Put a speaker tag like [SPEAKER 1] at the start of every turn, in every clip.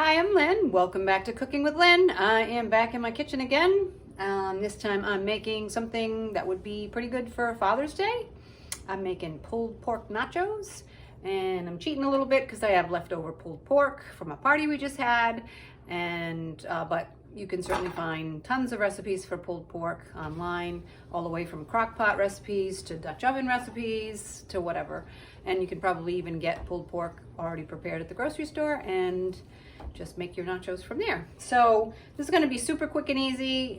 [SPEAKER 1] Hi, I'm Lynn. Welcome back to Cooking with Lynn. I am back in my kitchen again. This time I'm making something that would be pretty good for Father's Day. I'm making pulled pork nachos, and I'm cheating a little bit because I have leftover pulled pork from a party we just had. But you can certainly find tons of recipes for pulled pork online, all the way from crock pot recipes to Dutch oven recipes to whatever. And you can probably even get pulled pork already prepared at the grocery store and just make your nachos from there. So this is going to be super quick and easy.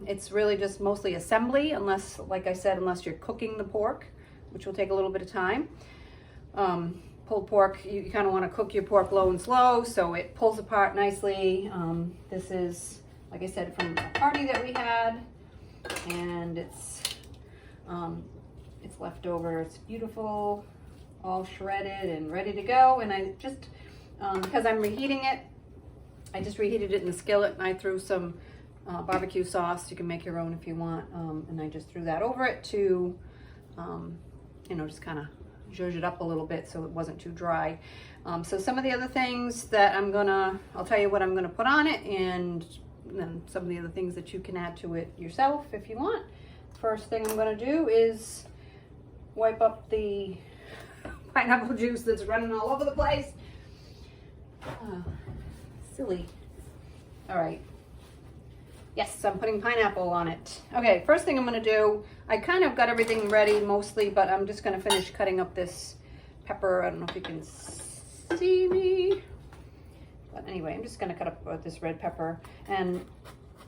[SPEAKER 1] It's really just mostly assembly, unless, like I said, unless you're cooking the pork, which will take a little bit of time. Pulled pork, you kind of want to cook your pork low and slow so it pulls apart nicely. This is, like I said, from a party that we had, and it's leftover. It's beautiful, all shredded and ready to go. And I just, because I'm reheating it, I just reheated it in the skillet, and I threw some barbecue sauce. You can make your own if you want, and I just threw that over it to, just kind of zhuzh it up a little bit so it wasn't too dry. So some of the other things that I'll tell you what I'm gonna put on it, and then some of the other things that you can add to it yourself if you want. First thing I'm gonna do is wipe up the pineapple juice that's running all over the place. Silly. All right. Yes, I'm putting pineapple on it. Okay, first thing I'm gonna do, I kind of got everything ready mostly, but I'm just gonna finish cutting up this pepper. I don't know if you can see me, but anyway, I'm just gonna cut up this red pepper. And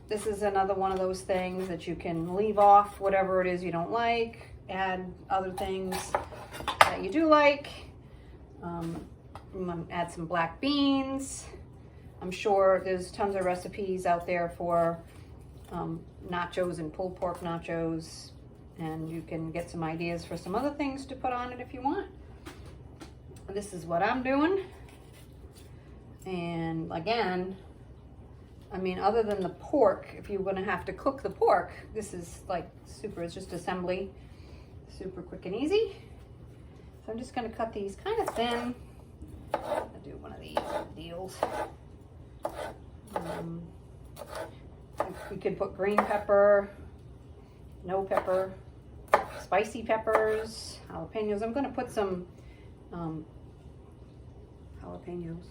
[SPEAKER 1] this is another one of those things that you can leave off whatever it is you don't like, add other things that you do like. I'm gonna add some black beans. I'm sure there's tons of recipes out there for nachos and pulled pork nachos, and you can get some ideas for some other things to put on it if you want. This is what I'm doing. And again, I mean, other than the pork, if you're gonna have to cook the pork, this is like super, it's just assembly, super quick and easy. So I'm just gonna cut these kind of thin. I'll do one of these deals. We could put green pepper, no pepper, spicy peppers, jalapenos. I'm going to put some jalapenos,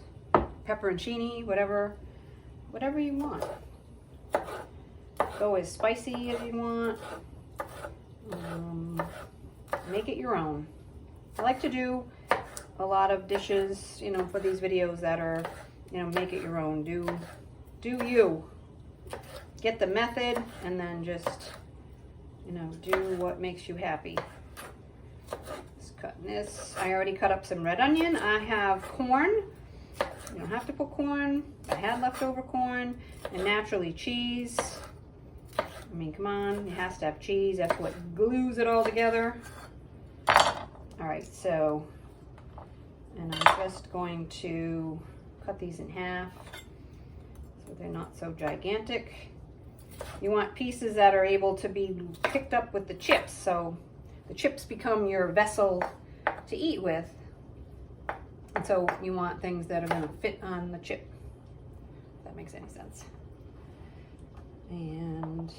[SPEAKER 1] pepperoncini, whatever you want. Go as spicy as you want. Make it your own. I like to do a lot of dishes, for these videos that are, make it your own. Do you. Get the method, and then just, do what makes you happy. Just cutting this. I already cut up some red onion. I have corn. You don't have to put corn. I had leftover corn, and naturally cheese. I mean, come on, it has to have cheese. That's what glues it all together. All right, so, and I'm just going to cut these in half so they're not so gigantic. You want pieces that are able to be picked up with the chips, so the chips become your vessel to eat with. And so you want things that are going to fit on the chip, if that makes any sense. And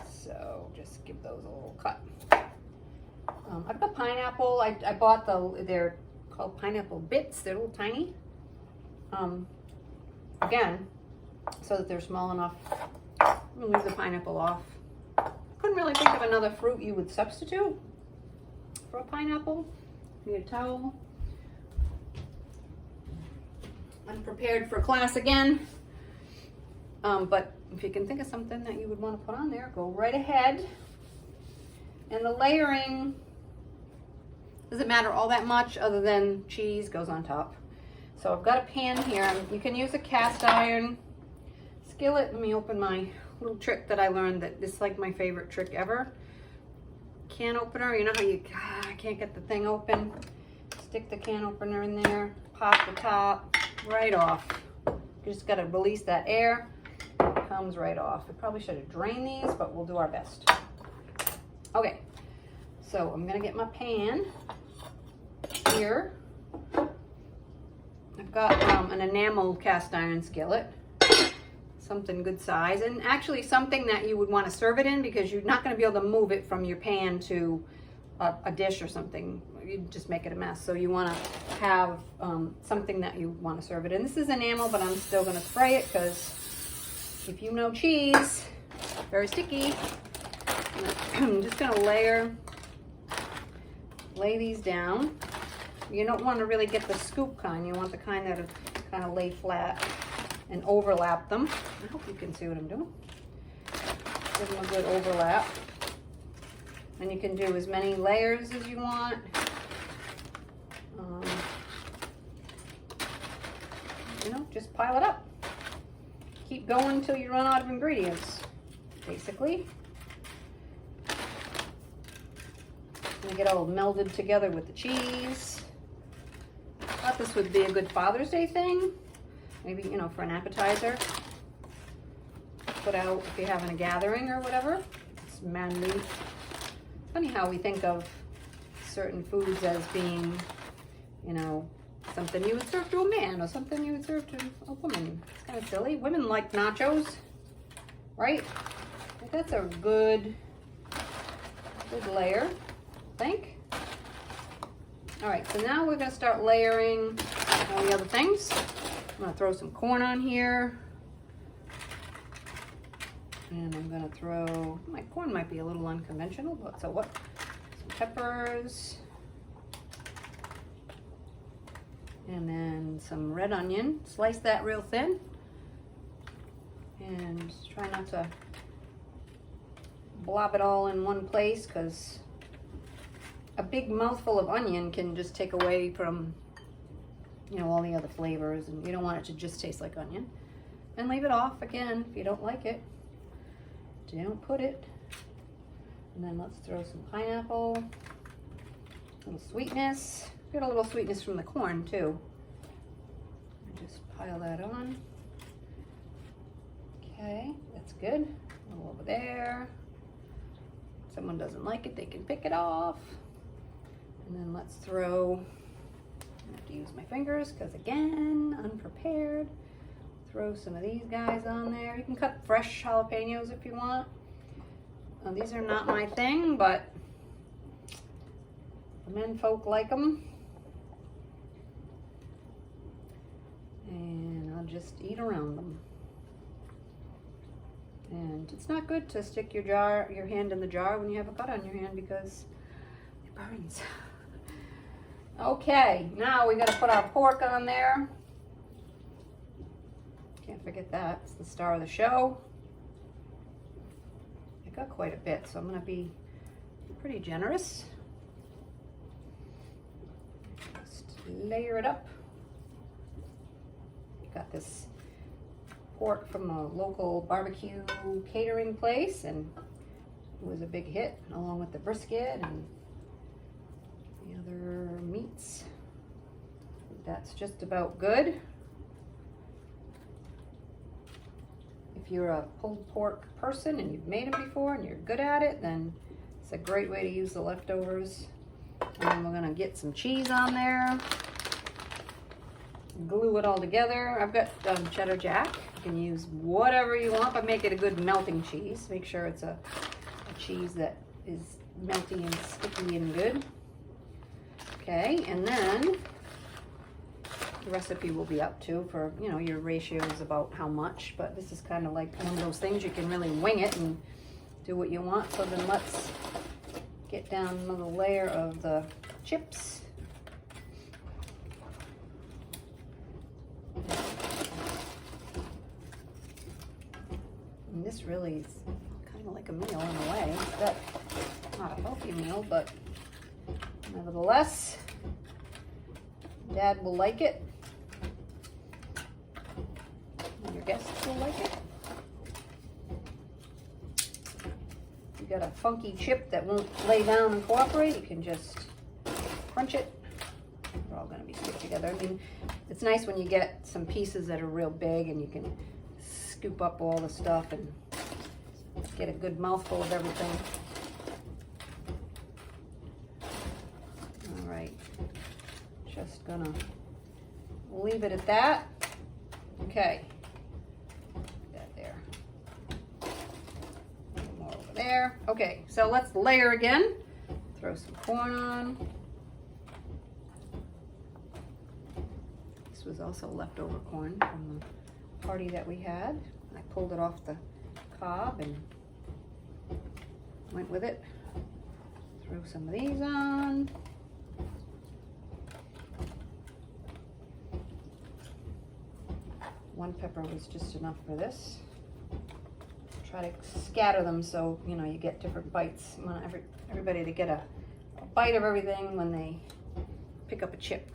[SPEAKER 1] so just give those a little cut. I've got pineapple. I bought they're called pineapple bits. They're little tiny. Again, so that they're small enough. I'm gonna leave the pineapple off. Couldn't really think of another fruit you would substitute for a pineapple. Need a towel. Unprepared for class again. But if you can think of something that you would want to put on there, go right ahead. And the layering doesn't matter all that much, other than cheese goes on top. So I've got a pan here. You can use a cast iron skillet. Let me open my little trick that I learned, that this is like my favorite trick ever. Can opener, you know how you can't get the thing open? Stick the can opener in there, pop the top right off. You just gotta release that air. It comes right off. I probably should have drained these, but we'll do our best. Okay, so I'm gonna get my pan here. I've got an enamel cast iron skillet, something good size, and actually something that you would want to serve it in, because you're not going to be able to move it from your pan to a dish or something. You just make it a mess. So you want to have something that you want to serve it in. This is enamel, but I'm still going to spray it because if you know cheese, very sticky. I'm just going to lay these down. You don't want to really get the scoop kind. You want the kind that kind of lay flat and overlap them. I hope you can see what I'm doing. Give them a good overlap. And you can do as many layers as you want. You know, just pile it up. Keep going until you run out of ingredients, basically. And get all melded together with the cheese. I thought this would be a good Father's Day thing. Maybe, you know, for an appetizer. Put out if you're having a gathering or whatever. It's man-meat. Funny how we think of certain foods as being, you know, something you would serve to a man or something you would serve to a woman. It's kind of silly. Women like nachos, right? But that's a good layer, I think. All right, so now we're gonna start layering all the other things. I'm gonna throw some corn on here. And I'm gonna throw, my corn might be a little unconventional, but so what? Some peppers. And then some red onion. Slice that real thin. And try not to blob it all in one place, because a big mouthful of onion can just take away from, you know, all the other flavors, and you don't want it to just taste like onion. And leave it off again if you don't like it. Don't put it. And then let's throw some pineapple. A little sweetness. Get a little sweetness from the corn too. And just pile that on. Okay, that's good. A little over there. If someone doesn't like it, they can pick it off. And then let's throw, I have to use my fingers because again, unprepared. Throw some of these guys on there. You can cut fresh jalapenos if you want. These are not my thing, but the men folk like them. And I'll just eat around them. And it's not good to stick your hand in the jar when you have a cut on your hand because it burns. Okay, now we gotta put our pork on there. Can't forget that. It's the star of the show. I got quite a bit, so I'm going to be pretty generous. Just layer it up. Got this pork from a local barbecue catering place, and it was a big hit, along with the brisket and the other meats. That's just about good. If you're a pulled pork person and you've made them before and you're good at it, then it's a great way to use the leftovers. And then we're gonna get some cheese on there. Glue it all together. I've got cheddar jack. You can use whatever you want, but make it a good melting cheese. Make sure it's a cheese that is melty and sticky and good. Okay, and then the recipe will be up too for, you know, your ratios about how much, but this is kind of like one of those things you can really wing it and do what you want. So then let's get down another layer of the chips. And this really is kind of like a meal in a way. It's not a healthy meal, but nevertheless, Dad will like it. And your guests will like it. If you got a funky chip that won't lay down and cooperate, you can just crunch it. They're all going to be stick together. I mean, it's nice when you get some pieces that are real big and you can scoop up all the stuff and get a good mouthful of everything. All right. Just gonna we'll leave it at that. Okay. Put that there. A little more over there. Okay, so let's layer again. Throw some corn on. This was also leftover corn from the party that we had. I pulled it off the cob and went with it. Throw some of these on. One pepper was just enough for this. Try to scatter them so you know you get different bites. You want everybody to get a bite of everything when they pick up a chip.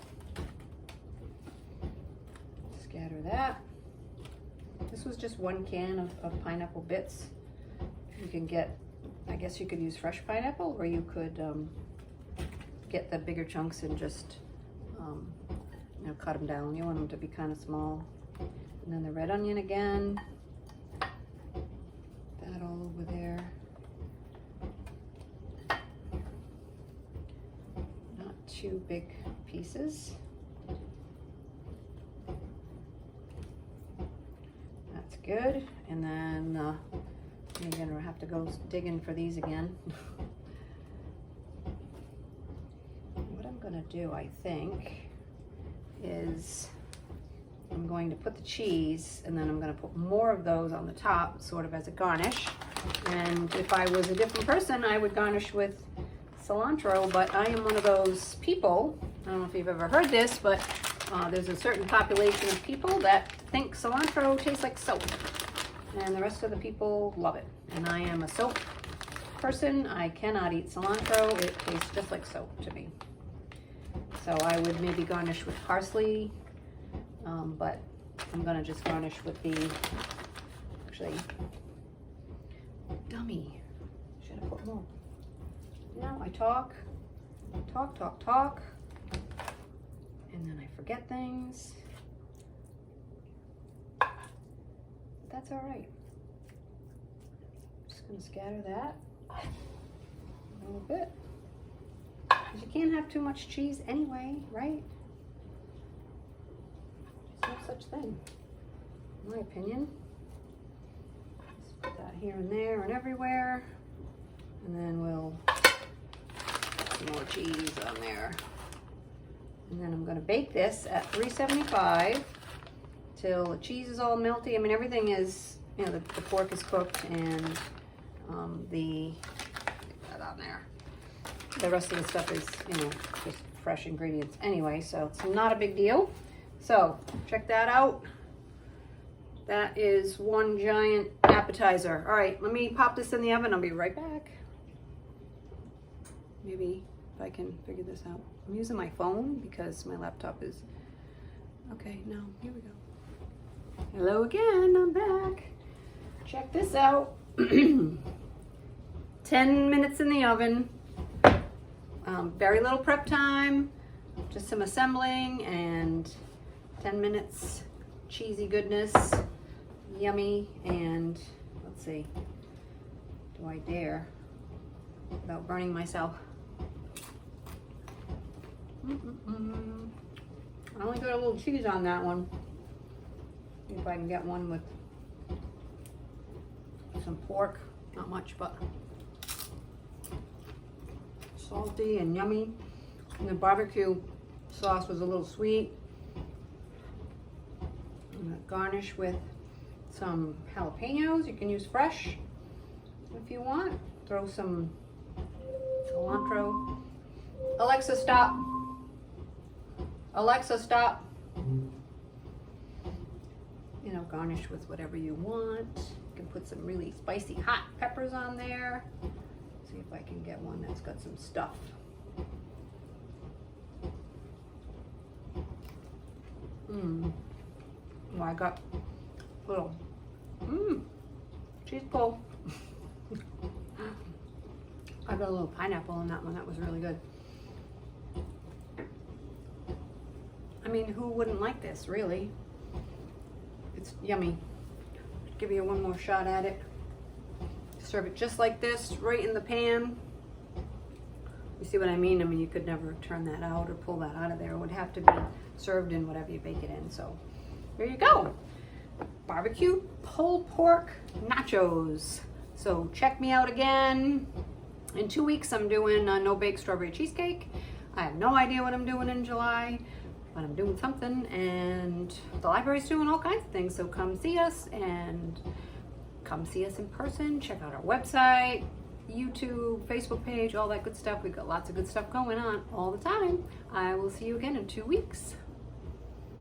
[SPEAKER 1] Scatter that. This was just 1 can of pineapple bits. You can get, I guess you could use fresh pineapple, or you could get the bigger chunks and just you know, cut them down. You want them to be kind of small. And then the red onion again. That all over there. Not too big pieces. That's good. And then you're gonna have to go digging for these again. What I'm gonna do, I think, is I'm going to put the cheese and then I'm going to put more of those on the top, sort of as a garnish. And if I was a different person, I would garnish with cilantro, but I am one of those people, I don't know if you've ever heard this, but there's a certain population of people that think cilantro tastes like soap. And the rest of the people love it. And I am a soap person. I cannot eat cilantro. It tastes just like soap to me. So I would maybe garnish with parsley. But I'm gonna just garnish with the, actually, dummy, should have put more. No, I talk, and then I forget things. But that's all right. Just gonna scatter that a little bit. Because you can't have too much cheese anyway, right? No such thing, in my opinion. Just put that here and there and everywhere, and then we'll put some more cheese on there. And then I'm going to bake this at 375 till the cheese is all melty. I mean, everything is, you know, the pork is cooked and that on there. The rest of the stuff is, you know, just fresh ingredients anyway, so it's not a big deal. So, check that out. That is one giant appetizer. All right, let me pop this in the oven. I'll be right back. Maybe if I can figure this out. I'm using my phone because my laptop is... Okay, no, here we go. Hello again, I'm back. Check this out. 10 minutes in the oven. Very little prep time. Just some assembling and 10 minutes, cheesy goodness, yummy, and let's see, do I dare without burning myself? I only got a little cheese on that one. See if I can get one with some pork, not much, but salty and yummy. And the barbecue sauce was a little sweet. I'm gonna garnish with some jalapenos. You can use fresh if you want. Throw some cilantro. Alexa, stop. Alexa, stop. You know, garnish with whatever you want. You can put some really spicy hot peppers on there. See if I can get one that's got some stuff. Oh, I got a little cheese pull. I got a little pineapple in that one. That was really good. I mean, who wouldn't like this, really? It's yummy. Give you one more shot at it. Serve it just like this, right in the pan. You see what I mean? I mean, you could never turn that out or pull that out of there. It would have to be served in whatever you bake it in. So there you go. Barbecue pulled pork nachos. So check me out again. In 2 weeks, I'm doing a no-bake strawberry cheesecake. I have no idea what I'm doing in July, but I'm doing something, and the library's doing all kinds of things. So come see us, and come see us in person. Check out our website, YouTube, Facebook page, all that good stuff. We've got lots of good stuff going on all the time. I will see you again in 2 weeks.